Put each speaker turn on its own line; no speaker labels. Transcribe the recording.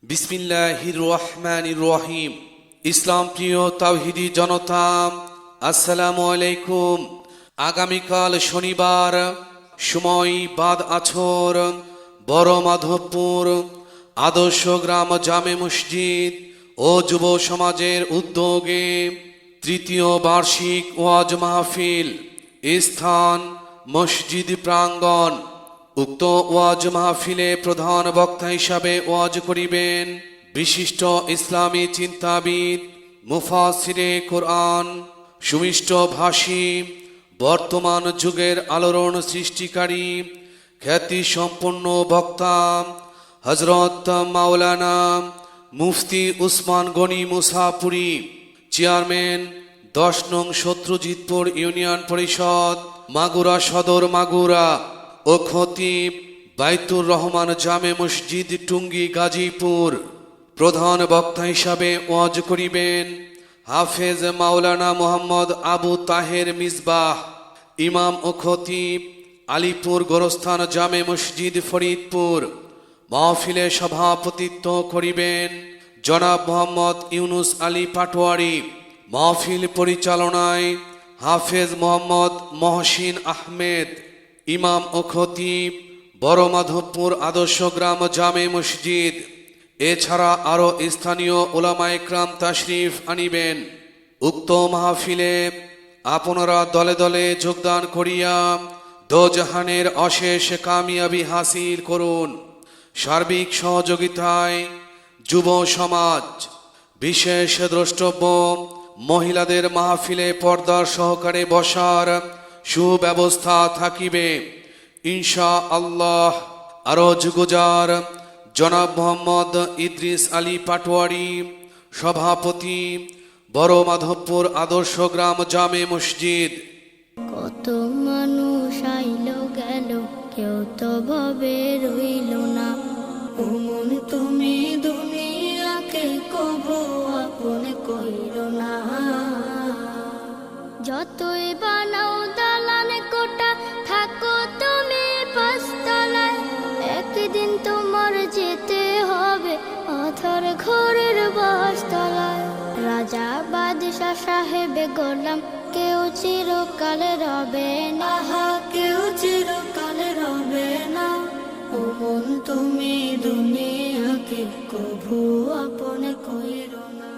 বিসমিল্লাহির রহমানির রহিম। ইসলাম প্রিয় তাওহীদি জনতা, আসসালামু আলাইকুম। আগামীকাল শনিবার, সময় বাদ আছর, বড় মাধবপুর আদর্শ গ্রাম জামে মসজিদ ও যুব সমাজের উদ্যোগে তৃতীয় বার্ষিক ওয়াজ মাহফিল। স্থান মসজিদ প্রাঙ্গণ। উক্ত ওয়াজ মাহফিলে প্রধান বক্তা হিসাবে ওয়াজ করিবেন বিশিষ্ট ইসলামী চিন্তাবিদ, মুফাসসিরে কোরআন, সুমিষ্ট ভাষী, বর্তমান যুগের আলোড়ন সৃষ্টিকারী খ্যাতি সম্পন্ন বক্তা হযরত মাওলানা মুফতি উসমান গনি মুসাপুরী, চেয়ারম্যান 10 নং শত্রুজিতপুর ইউনিয়ন পরিষদ, মাগুরা সদর মাগুরা ও খতিব বাইতুর রহমান জামে মসজিদ টুঙ্গি গাজীপুর। প্রধান বক্তা হিসাবে ওয়াজ করিবেন হাফেজ মাওলানা মোহাম্মদ আবু তাহের মিসবাহ, ইমাম ও খতিব আলিপুর গোরস্থান জামে মসজিদ ফরিদপুর। মাহফিলে সভাপতিত্ব করিবেন জনাব মোহাম্মদ ইউনুস আলী পাটোয়ারি। মাহফিল পরিচালনায় হাফেজ মোহাম্মদ মহসিন আহমেদ। ইমাম ও খতিব বড় মাধবপুর আদর্শ গ্রাম জামে মসজিদ। এছাড়া আরও স্থানীয় উলামা ইকরাম তাশরিফ আনিবেন। উক্ত মাহফিলে আপনারা দলে দলে যোগদান করিয়া দোজাহানের অশেষ কামিয়াবি হাসিল করুন। সার্বিক সহযোগিতায় যুব সমাজ। বিশেষ দ্রষ্টব্য, মহিলাদের মাহফিলে পর্দার সহকারে বসার সুব্যবস্থা থাকিবে ইনশাআল্লাহ। আরো যুগজার জনাব মোহাম্মদ ইদ্রিস আলী পাটোয়ারি, সভাপতি, বড় মাধবপুর আদর্শ গ্রাম জামে মসজিদ।
কত মানুষ আইলো গেল, কেউ তো ভাবে রইল না। ওমন তুমি দুনিয়াকে কবু আপন কইল না। যতই বানাও দালান কোটা, থাকো তুমি পাঁচতলায়। একদিন তোমার যেতে হবে অথর ঘরের বাসতলায়। রাজা বাদশাহ সাহেবে গোলাম কেউ চিরকালে রবে না, কেউ চিরকালে রবে না। ওমন তুমি দুনিয়াকে কভু আপন কইরো না।